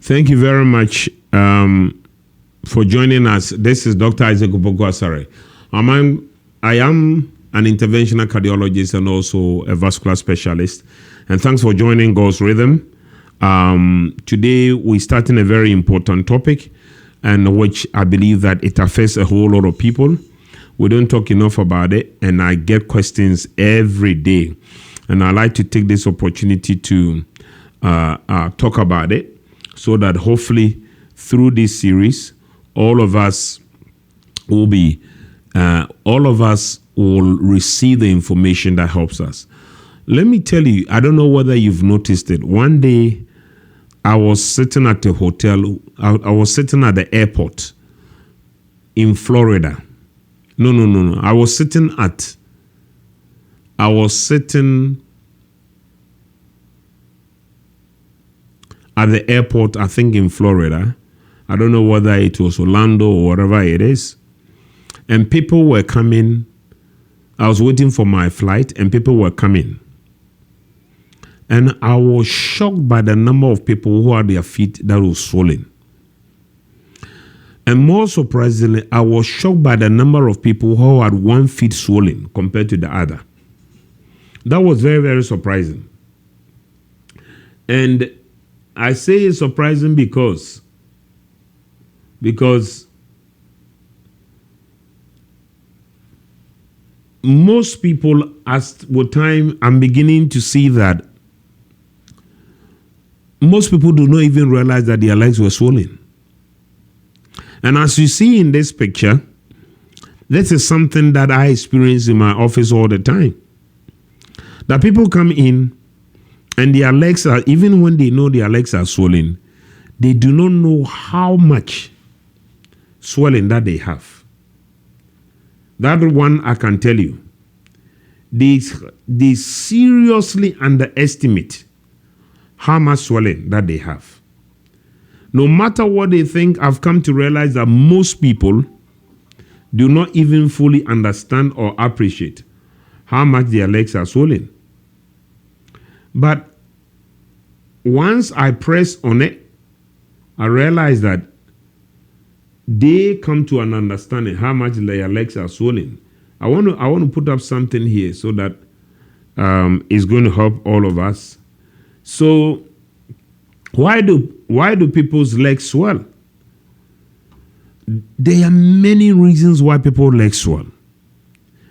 Thank you very much for joining us. This is Dr. Isaac Opoku-Asare. I am an interventional cardiologist and also a vascular specialist. And thanks for joining God's Rhythm. Today, we're starting a very important topic, and which I believe that it affects a whole lot of people. We don't talk enough about it, and I get questions every day. And I like to take this opportunity to talk about it, so that hopefully through this series, all of us will receive the information that helps us. Let me tell you, I don't know whether you've noticed it. One day, I was sitting at a hotel. I was sitting at the airport in Florida. No. I was sitting at the airport, I think in Florida. I don't know whether it was Orlando or whatever it is. And people were coming. I was waiting for my flight and people were coming. And I was shocked by the number of people who had their feet that was swollen. And more surprisingly, I was shocked by the number of people who had one foot swollen compared to the other. That was very, very surprising. And I say it's surprising because most people, with time, I'm beginning to see that most people do not even realize that their legs were swollen. And as you see in this picture, this is something that I experience in my office all the time. That people come in and their legs are, even when they know their legs are swollen, they do not know how much swelling that they have. That one I can tell you. They seriously underestimate how much swelling that they have. No matter what they think, I've come to realize that most people do not even fully understand or appreciate how much their legs are swollen. But once I press on it, I realize that they come to an understanding how much their legs are swollen. I want to put up something here so that it's going to help all of us. So why do people's legs swell? There are many reasons why people's legs swell.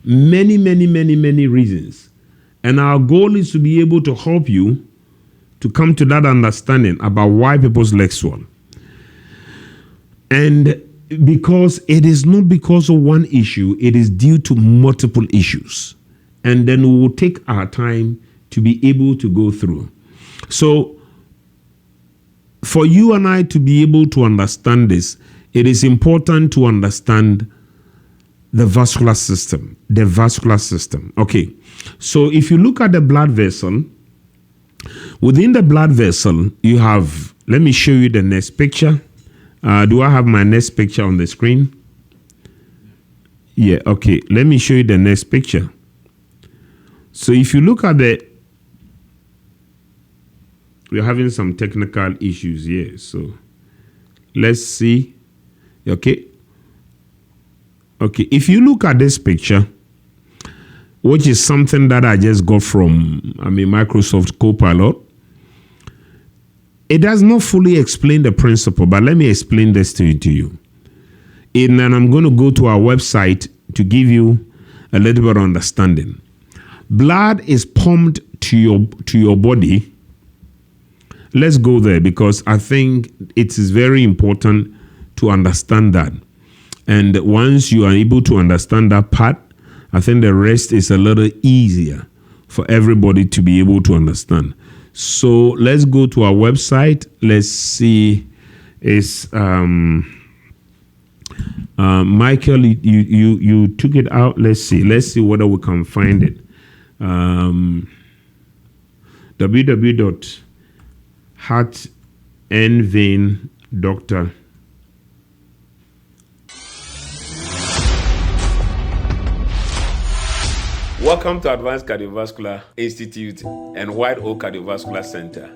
Many reasons. And our goal is to be able to help you to come to that understanding about why people's legs swell. And because it is not because of one issue, it is due to multiple issues. And then we will take our time to be able to go through. So, for you and I to be able to understand this, it is important to understand the vascular system. The vascular system. Okay. So if you look at the blood vessel, within the blood vessel, you have, let me show you the next picture. Do I have my next picture on the screen? Yeah, okay. Let me show you the next picture. So if you look at we're having some technical issues here. So let's see. Okay. Okay. If you look at this picture, which is something that I just got from, Microsoft Copilot, it does not fully explain the principle, but let me explain this to you. And then I'm going to go to our website to give you a little bit of understanding. Blood is pumped to your body. Let's go there because I think it is very important to understand that. And once you are able to understand that part, I think the rest is a little easier for everybody to be able to understand. So let's go to our website. Let's see. It's Michael, you took it out. Let's see whether we can find it. www.heartandveindoctor. Welcome to Advanced Cardiovascular Institute and White Oak Cardiovascular Center.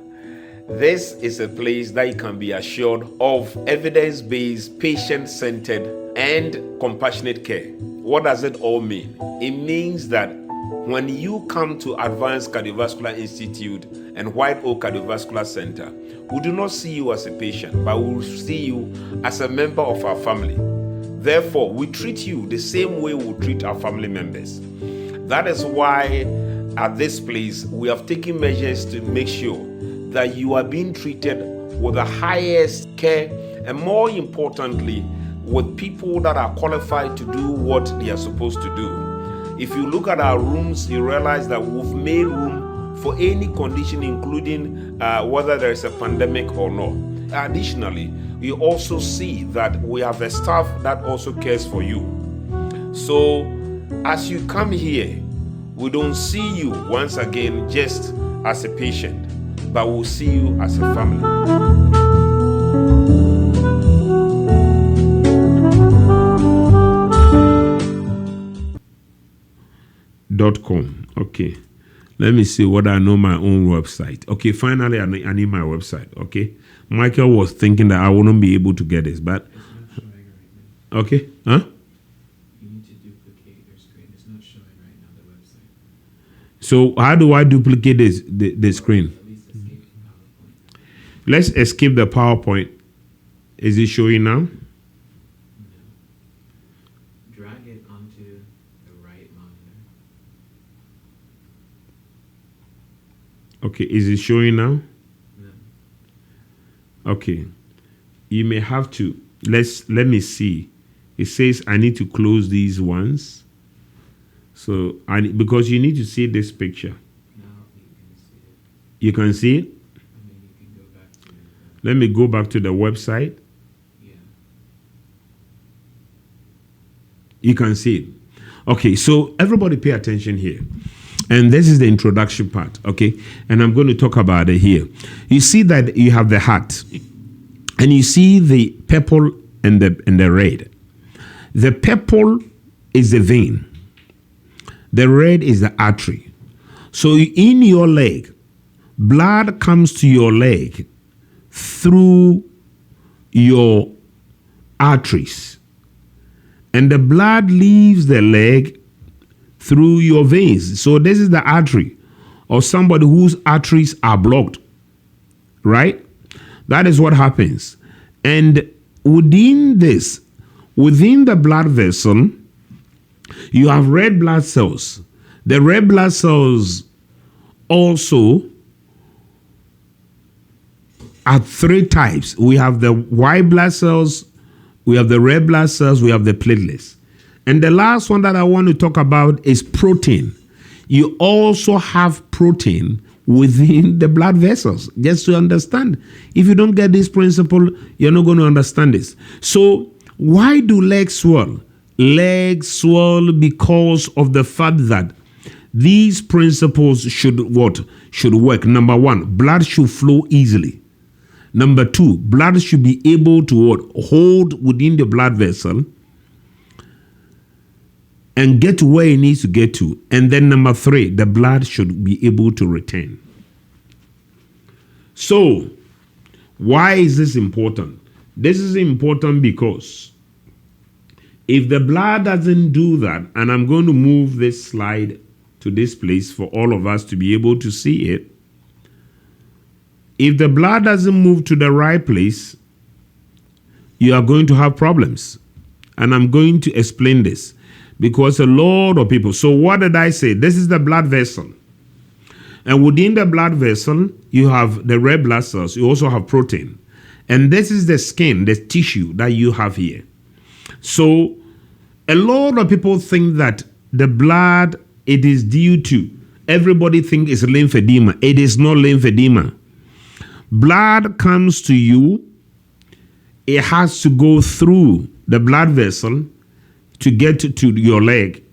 This is a place that you can be assured of evidence-based, patient-centered, and compassionate care. What does it all mean? It means that when you come to Advanced Cardiovascular Institute and White Oak Cardiovascular Center, we do not see you as a patient, but we will see you as a member of our family. Therefore, we treat you the same way we treat our family members. That is why at this place, we have taken measures to make sure that you are being treated with the highest care, and more importantly, with people that are qualified to do what they are supposed to do. If you look at our rooms, you realize that we've made room for any condition, including whether there is a pandemic or not. Additionally, you also see that we have a staff that also cares for you. So as you come here, we don't see you once again just as a patient, but we'll see you as a family. .com. Okay. Let me see what I know my own website. Okay, finally I need my website. Okay. Michael was thinking that I wouldn't be able to get this, but it's not showing right now. Okay. Huh? You need to duplicate your screen. It's not showing right now the website. So how do I duplicate the screen? At least escape PowerPoint. Let's escape the PowerPoint. Is it showing now? No. Drag it onto the right monitor. Okay, is it showing now? No. Okay. You may have to let me see. It says I need to close these ones. So because you need to see this picture. Now you can see it. You can see it? I mean, you can go back to Let me go back to the website. yeah. You can see it. Okay, so everybody pay attention here. And this is the introduction part, okay? And I'm going to talk about it here. You see that you have the heart. And you see the purple and the red. The purple is the vein. The red is the artery. So in your leg, blood comes to your leg through your arteries. And the blood leaves the leg through your veins. So this is the artery of somebody whose arteries are blocked, right? That is what happens. And within this, within the blood vessel, you have red blood cells. The red blood cells also are three types. We have the white blood cells, we have the red blood cells, we have the platelets. And the last one that I want to talk about is protein. You also have protein within the blood vessels, just to understand. If you don't get this principle, you're not going to understand this. So why do legs swell? Legs swell because of the fact that these principles should work. Number one, blood should flow easily. Number two, blood should be able to hold within the blood vessel and get to where it needs to get to. And then number three, the blood should be able to return. So, why is this important? This is important because if the blood doesn't do that, and I'm going to move this slide to this place for all of us to be able to see it. If the blood doesn't move to the right place, you are going to have problems. And I'm going to explain this because a lot of people. So what did I say? This is the blood vessel. And within the blood vessel, you have the red blood cells. You also have protein. And this is the skin, the tissue that you have here. So a lot of people think that the blood, it is due to, everybody think it's lymphedema. It is not lymphedema. Blood comes to you. It has to go through the blood vessel to get to your leg.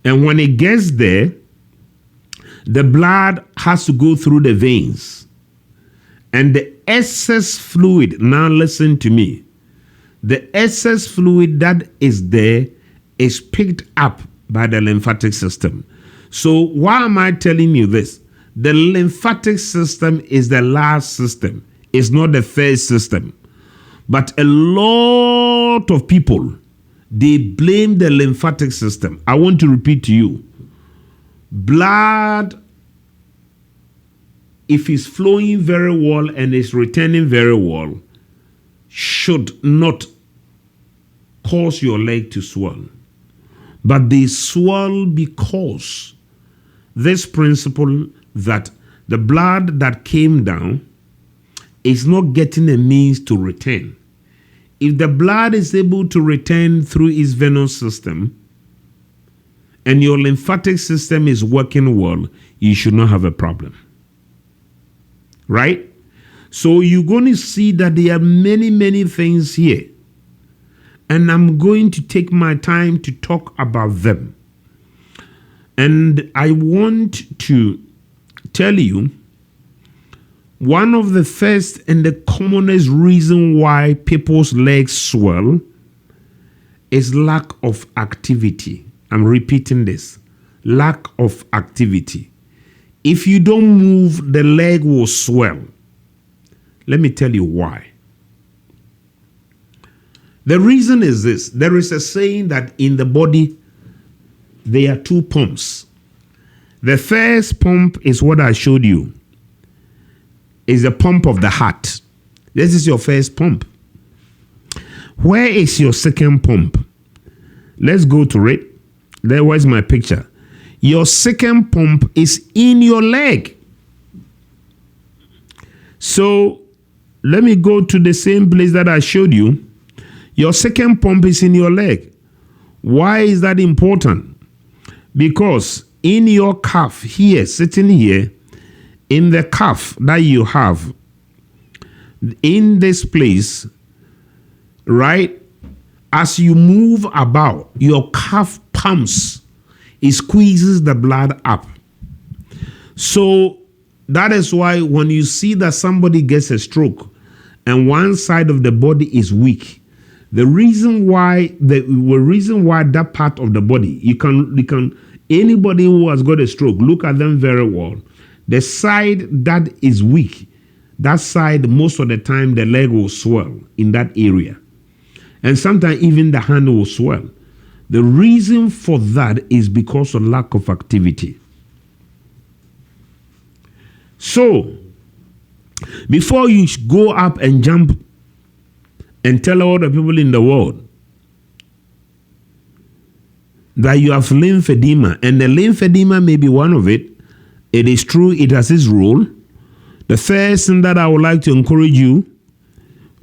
And when it gets there, the blood has to go through the veins. And the excess fluid, now listen to me, the excess fluid that is there is picked up by the lymphatic system. So why am I telling you this? The lymphatic system is the last system. It's not the first system. But a lot of people, they blame the lymphatic system. I want to repeat to you. Blood, if it's flowing very well and is returning very well, should not cause your leg to swell. But they swell because this principle that the blood that came down is not getting a means to return. If the blood is able to return through its venous system and your lymphatic system is working well, you should not have a problem. Right? So you're going to see that there are many, many things here. And I'm going to take my time to talk about them. And I want to tell you one of the first and the commonest reason why people's legs swell is lack of activity. I'm repeating this. Lack of activity. If you don't move, the leg will swell. Let me tell you why. The reason is this. There is a saying that in the body, there are two pumps. The first pump is what I showed you. Is the pump of the heart. This is your first pump. Where is your second pump? Let's go to it. Where's my picture? Your second pump is in your leg. So let me go to the same place that I showed you. Your second pump is in your leg. Why is that important? Because in your calf here, sitting here, in the calf that you have, in this place, right, as you move about, your calf pumps, it squeezes the blood up. So that is why when you see that somebody gets a stroke and one side of the body is weak, the reason why that part of the body, you can anybody who has got a stroke, look at them very well. The side that is weak, that side, most of the time, the leg will swell in that area. And sometimes even the hand will swell. The reason for that is because of lack of activity. So, before you go up and jump and tell all the people in the world that you have lymphedema, and the lymphedema may be one of it, it is true, it has its role. The first thing that I would like to encourage you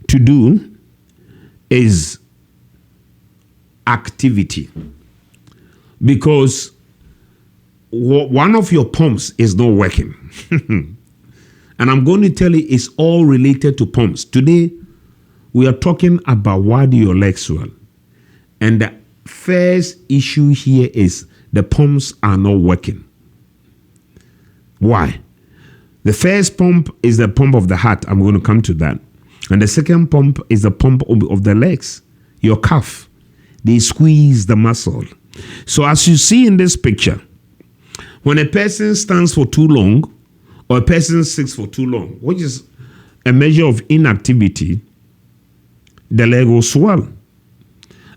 to do is activity. Because one of your pumps is not working. And I'm going to tell you it's all related to pumps. Today, we are talking about why do your legs swell. And the first issue here is the pumps are not working. Why? The first pump is the pump of the heart. I'm going to come to that. And the second pump is the pump of the legs, your calf. They squeeze the muscle. So as you see in this picture, when a person stands for too long or a person sits for too long, which is a measure of inactivity, the leg will swell.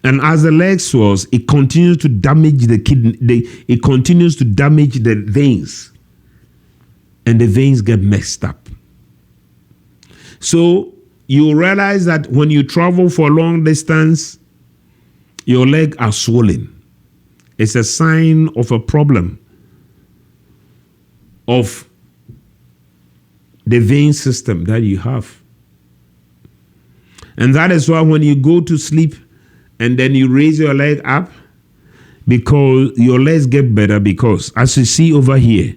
And as the leg swells, it continues to damage the kidney. It continues to damage the veins. And the veins get messed up. So you realize that when you travel for a long distance, your legs are swollen. It's a sign of a problem of the vein system that you have. And that is why when you go to sleep and then you raise your leg up, because your legs get better, because as you see over here,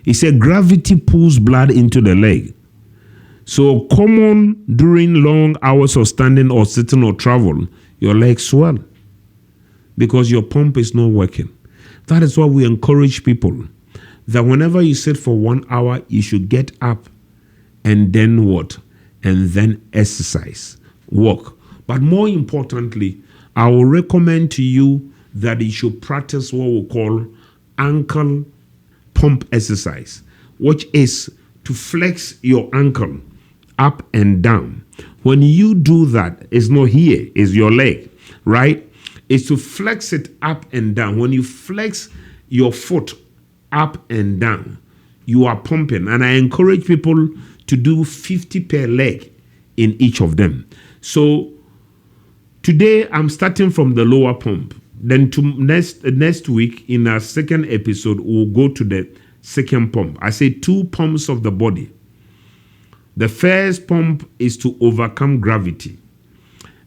it said gravity pulls blood into the leg. So common during long hours of standing or sitting or travel, your legs swell because your pump is not working. That is why we encourage people that whenever you sit for 1 hour, you should get up and then what? And then exercise, walk. But more importantly, I will recommend to you that you should practice what we call ankle pump exercise. which is to flex your ankle up and down. When you do that, it's not here, it's your leg, right? It's to flex it up and down. When you flex your foot up and down, you are pumping. And I encourage people to do 50 per leg in each of them. So today I'm starting from the lower pump. Then next week in our second episode, we'll go to the second pump. I say 2 pumps of the body. The first pump is to overcome gravity.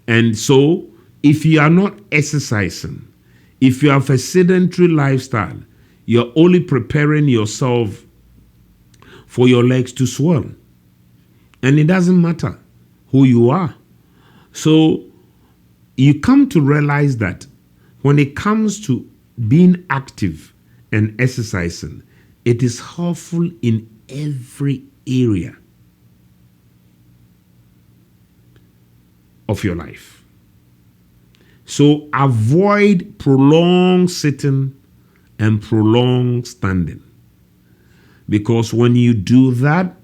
And so if you are not exercising, if you have a sedentary lifestyle, you're only preparing yourself for your legs to swell. And it doesn't matter who you are. So you come to realize that when it comes to being active and exercising, it is helpful in every area of your life. So avoid prolonged sitting and prolonged standing. Because when you do that,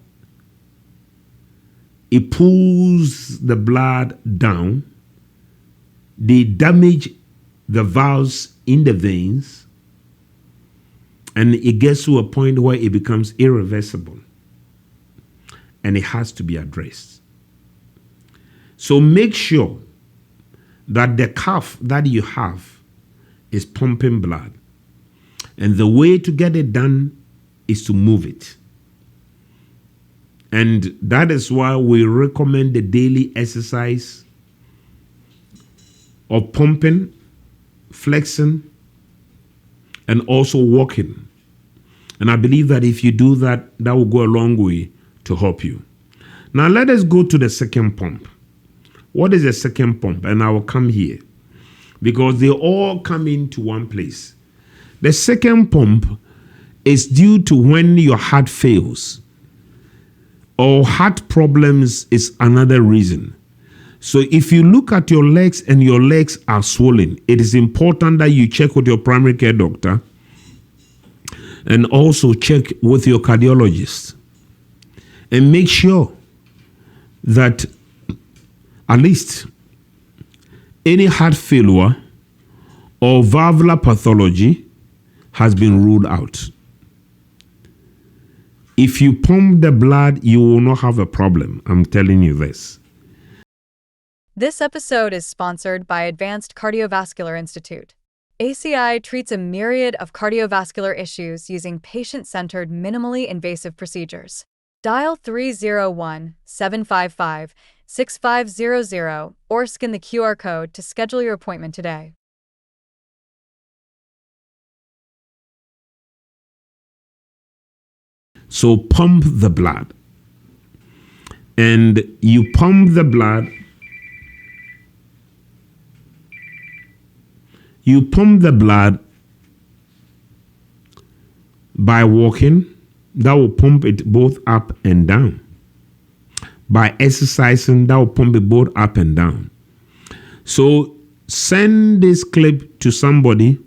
it pulls the blood down. They damage the valves in the veins, and it gets to a point where it becomes irreversible, and it has to be addressed. So make sure that the calf that you have is pumping blood, and the way to get it done is to move it. And that is why we recommend the daily exercise of pumping, flexing, and also walking. And I believe that if you do that, that will go a long way to help you. Now let us go to the second pump. What is the second pump? And I will come here because they all come into one place. The second pump is due to when your heart fails, or heart problems is another reason. So if you look at your legs and your legs are swollen, it is important that you check with your primary care doctor and also check with your cardiologist and make sure that at least any heart failure or valvular pathology has been ruled out. If you pump the blood, you will not have a problem. I'm telling you this. This episode is sponsored by Advanced Cardiovascular Institute. ACI treats a myriad of cardiovascular issues using patient-centered, minimally invasive procedures. Dial 301-755-6500 or scan the QR code to schedule your appointment today. So pump the blood. And you pump the blood. You pump the blood by walking. That will pump it both up and down. By exercising, that will pump it both up and down. So send this clip to somebody.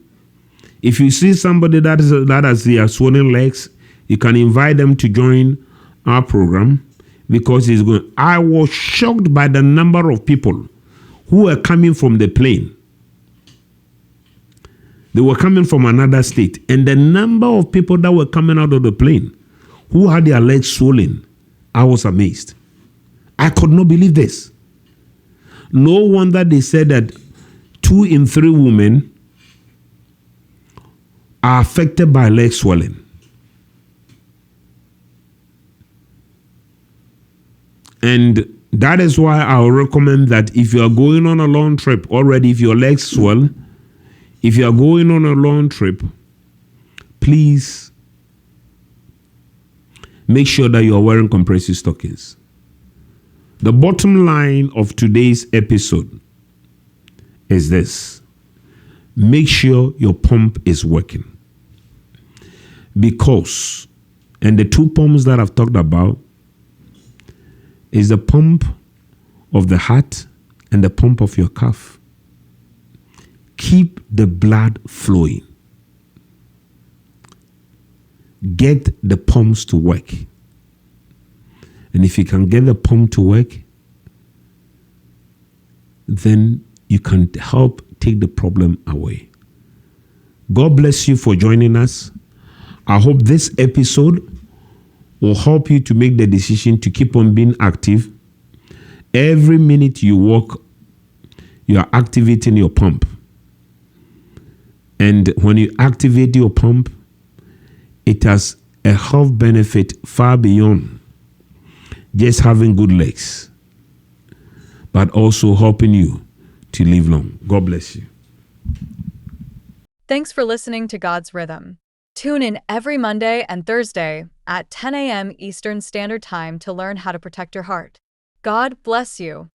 If you see somebody that has their swollen legs, you can invite them to join our program because it's going. I was shocked by the number of people who were coming from the plane. They were coming from another state, and the number of people that were coming out of the plane who had their legs swollen, I was amazed. I could not believe this. No wonder they said that 2 in 3 women are affected by leg swelling. And that is why I will recommend that if you are going on a long trip already, if your legs swell, if you are going on a long trip, please make sure that you are wearing compressive stockings. The bottom line of today's episode is this. Make sure your pump is working. Because, and the 2 pumps that I've talked about is the pump of the heart and the pump of your calf. Keep the blood flowing. get the pumps to work. And if you can get the pump to work, then you can help take the problem away. God bless you for joining us. I hope this episode will help you to make the decision to keep on being active. Every minute you walk, you are activating your pump. And when you activate your pump, it has a health benefit far beyond just having good legs, but also helping you to live long. God bless you. Thanks for listening to God's Rhythm. Tune in every Monday and Thursday at 10 a.m. Eastern Standard Time to learn how to protect your heart. God bless you.